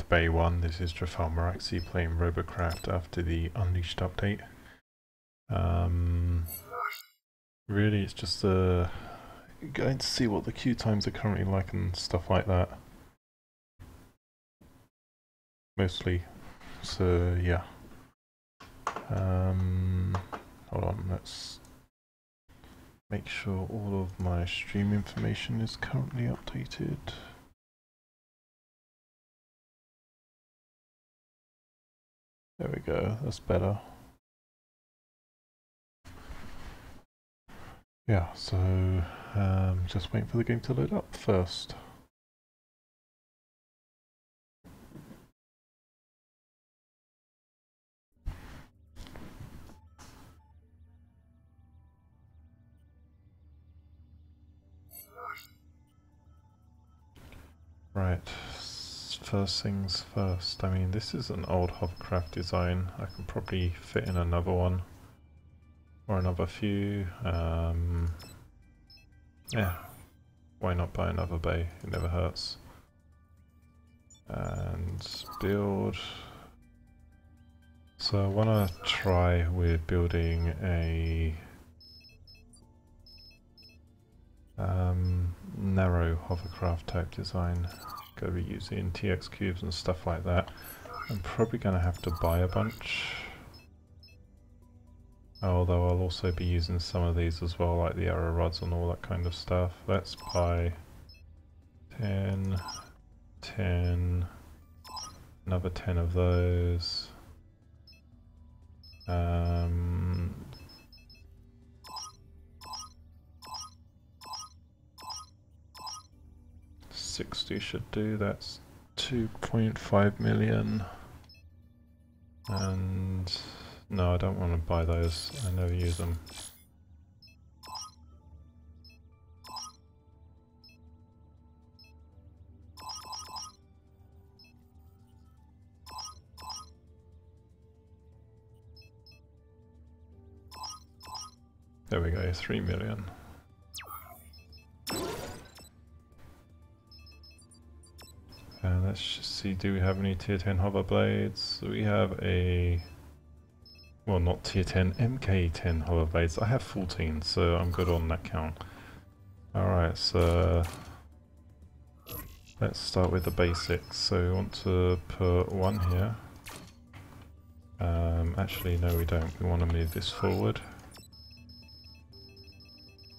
Bay 1, this is Jafar Maraxi playing Robocraft after the Unleashed update. Really it's just going to see what the queue times are currently like and stuff like that. Mostly. So yeah. Hold on, let's make sure all of my stream information is currently updated. There we go, that's better. Yeah, so just waiting for the game to load up first. Right, first things first. I mean, this is an old hovercraft design. I can probably fit in another one or another few. Yeah, why not buy another bay? It never hurts. And build. So I want to try with building a narrow hovercraft type design. Going to be using TX cubes and stuff like that. I'm probably going to have to buy a bunch. Although I'll also be using some of these as well, like the arrow rods and all that kind of stuff. Let's buy 10, 10, another 10 of those. 60 should do, that's 2.5 million. And no, I don't want to buy those, I never use them. There we go, 3 million. And let's just see, do we have any tier 10 hover blades? So we have a, well, not tier 10, MK10 hover blades. I have 14, so I'm good on that count. Alright, so let's start with the basics. So we want to put one here. Actually, no we don't. We want to move this forward.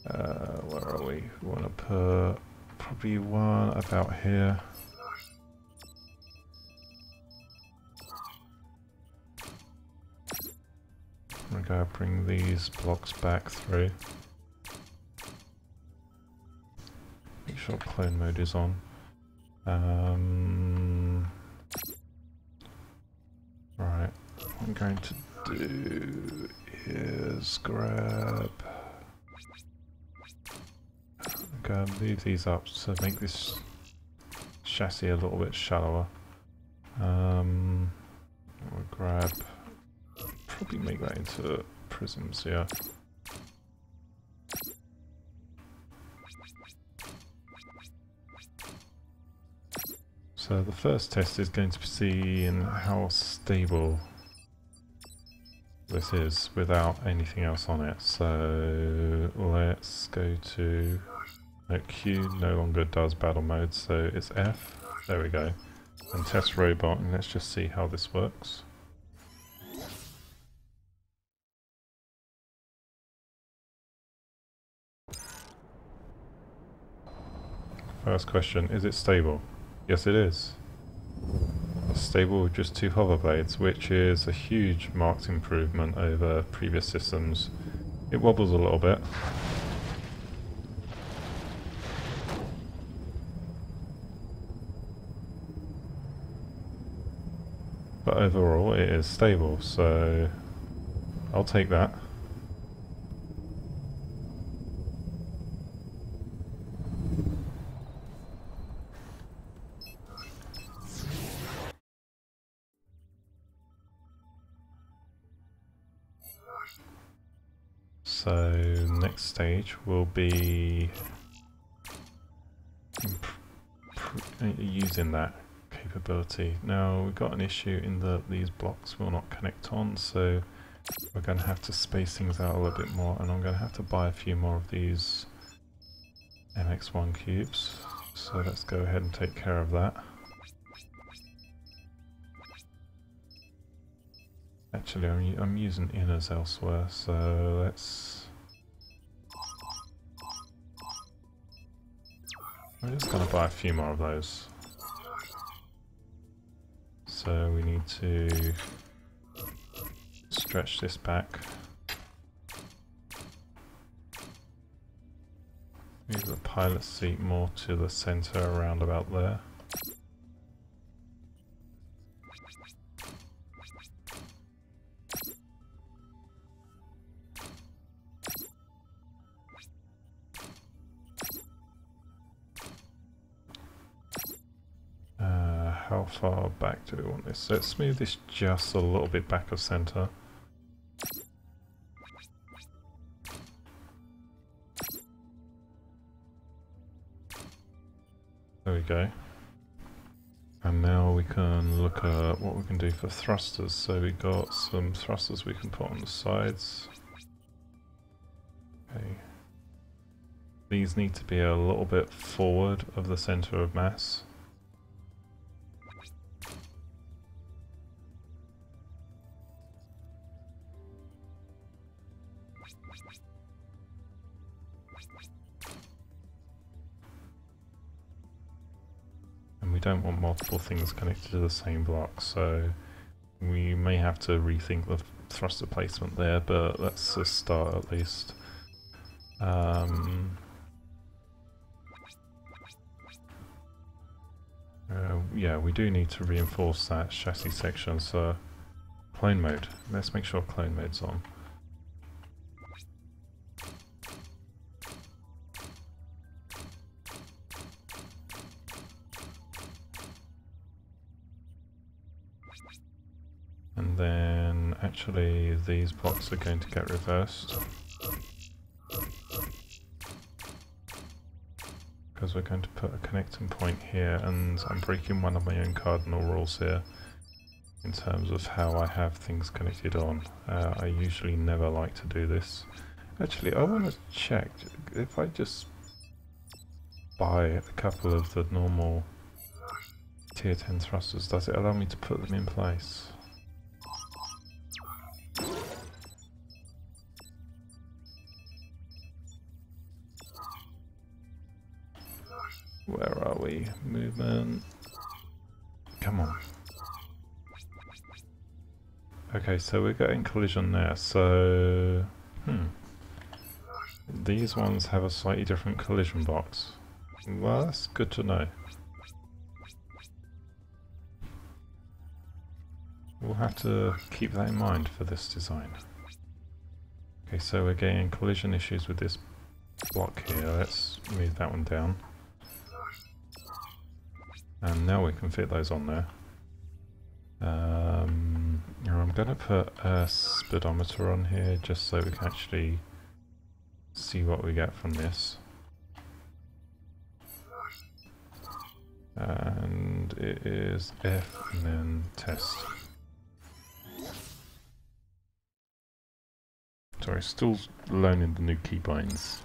Where are we? We want to put probably one about here. I'm going to bring these blocks back through. Make sure clone mode is on. Right, what I'm going to do is grab... I'm going to move these up to make this chassis a little bit shallower. We'll grab... probably make that into prisms, yeah. So the first test is going to be seeing how stable this is without anything else on it. So let's go to Q no longer does battle mode, so it's F. There we go. And test robot, and let's just see how this works. First question, is it stable? Yes it is. It's stable with just 2 hover blades, which is a huge marked improvement over previous systems. It wobbles a little bit. But overall it is stable, so I'll take that. So next stage will be using that capability. Now we've got an issue in that these blocks will not connect on, so we're going to have to space things out a little bit more, and I'm going to have to buy a few more of these MX1 cubes. So let's go ahead and take care of that. Actually, I'm using inners elsewhere, so let's... I'm just going to buy a few more of those. So we need to stretch this back. Move the pilot seat more to the center, around about there. How far back do we want this? Let's move this just a little bit back of center. There we go. And now we can look at what we can do for thrusters. So we've got some thrusters we can put on the sides. Okay. These need to be a little bit forward of the center of mass. We don't want multiple things connected to the same block, so we may have to rethink the thruster placement there, but let's just start at least. Yeah, we do need to reinforce that chassis section, so clone mode. Let's make sure clone mode's on. And then actually these blocks are going to get reversed because we're going to put a connecting point here, and I'm breaking one of my own cardinal rules here in terms of how I have things connected on. I usually never like to do this. Actually, I want to check if I just buy a couple of the normal tier 10 thrusters, does it allow me to put them in place? Where are we? Movement. Come on. Okay, so we're getting collision there, so... These ones have a slightly different collision box. Well, that's good to know. We'll have to keep that in mind for this design. Okay, so we're getting collision issues with this block here. Let's move that one down. And now we can fit those on there. I'm going to put a speedometer on here just so we can actually see what we get from this. And it is F and then test. Sorry, still learning the new keybinds.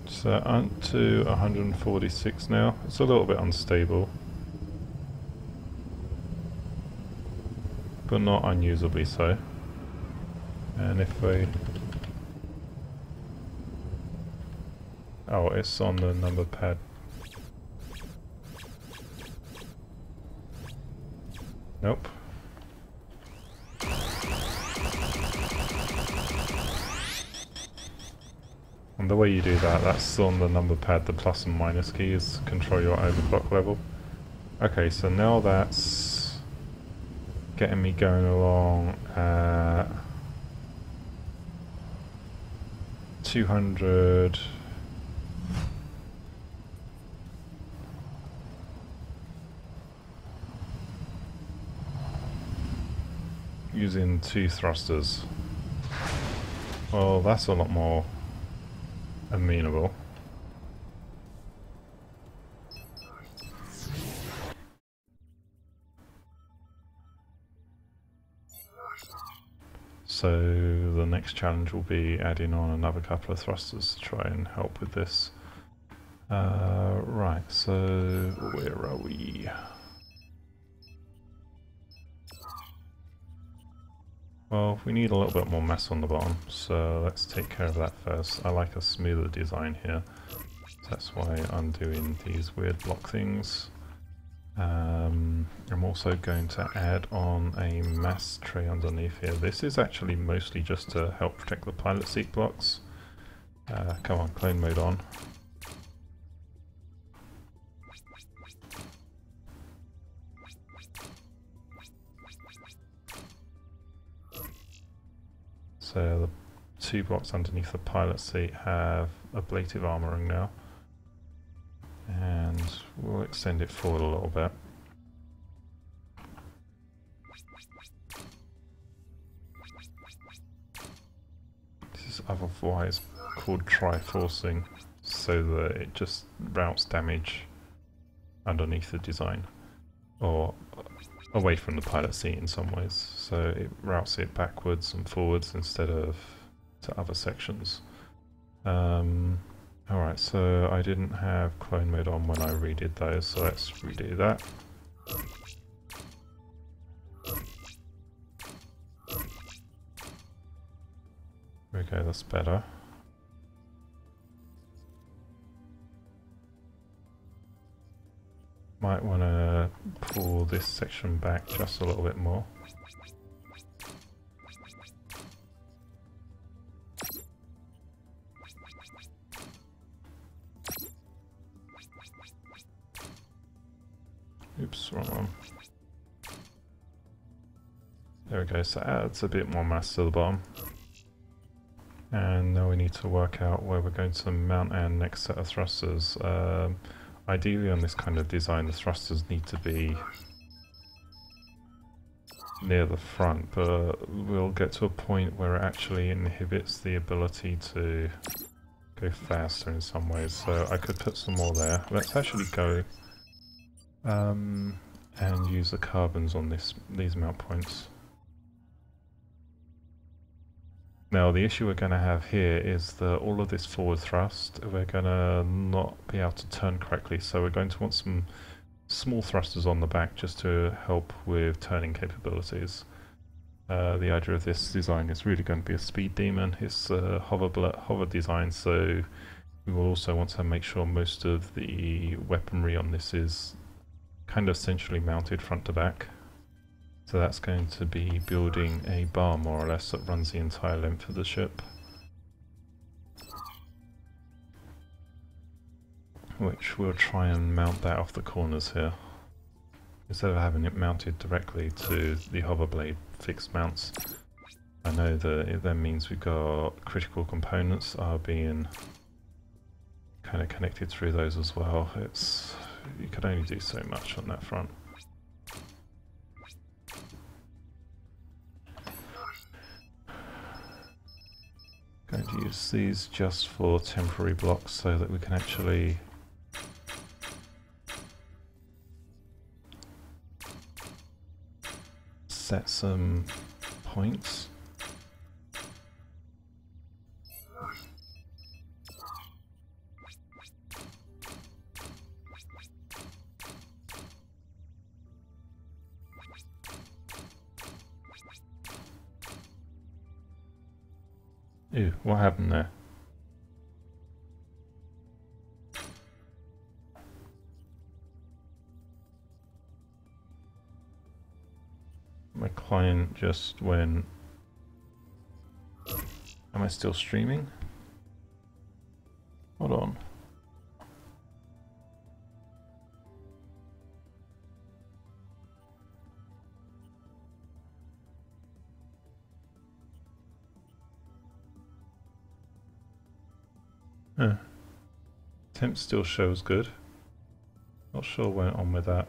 So up to 146 now. It's a little bit unstable, but not unusably so. And if we... Oh, it's on the number pad. Nope. And the way you do that, that's on the number pad, the plus and minus keys control your overclock level. Okay, so now that's getting me going along at 200. using 2 thrusters. Well, that's a lot more amenable. So the next challenge will be adding on another couple of thrusters to try and help with this. Right, so where are we? Well, we need a little bit more mass on the bottom, so let's take care of that first. I like a smoother design here, so that's why I'm doing these weird block things. I'm also going to add on a mass tray underneath here. This is actually mostly just to help protect the pilot seat blocks. Come on, clone mode on. So the 2 blocks underneath the pilot seat have ablative armouring now. And we'll extend it forward a little bit. This is otherwise called tri-forcing, so that it just routes damage underneath the design, or away from the pilot seat in some ways, so it routes it backwards and forwards instead of to other sections. Alright, so I didn't have clone mode on when I redid those, so let's redo that. Okay, that's better. Might want to pull this section back just a little bit more. Oops, wrong one. There we go, so adds a bit more mass to the bottom. And now we need to work out where we're going to mount our next set of thrusters. Ideally on this kind of design the thrusters need to be near the front, but we'll get to a point where it actually inhibits the ability to go faster in some ways, so I could put some more there. Let's actually go and use the carbons on these mount points. Now the issue we're going to have here is that all of this forward thrust we're going to not be able to turn correctly, so we're going to want some small thrusters on the back just to help with turning capabilities. The idea of this design is really going to be a speed demon. It's a hover design, so we will also want to make sure most of the weaponry on this is kind of centrally mounted front to back. So that's going to be building a bar more or less that runs the entire length of the ship, which we'll try and mount that off the corners here instead of having it mounted directly to the hover blade fixed mounts. I know that it then means we've got critical components are being kind of connected through those as well. You can only do so much on that front. Going to use these just for temporary blocks so that we can actually set some points. Ew, what happened there? My client just went... Am I still streaming? Hold on. Temp still shows good. Not sure what went on with that.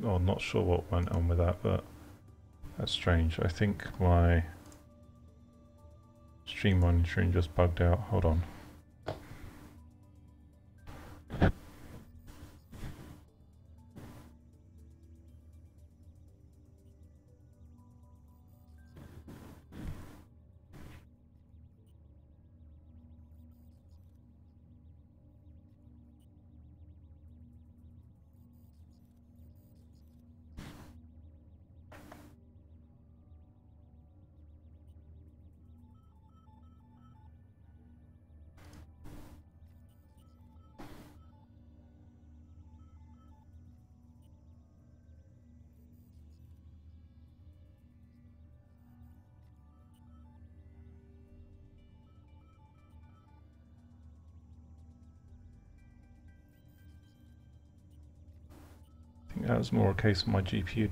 Or not sure what went on with that, but That's strange. I think my stream monitoring just bugged out. Hold on. I think that was more a case of my GPU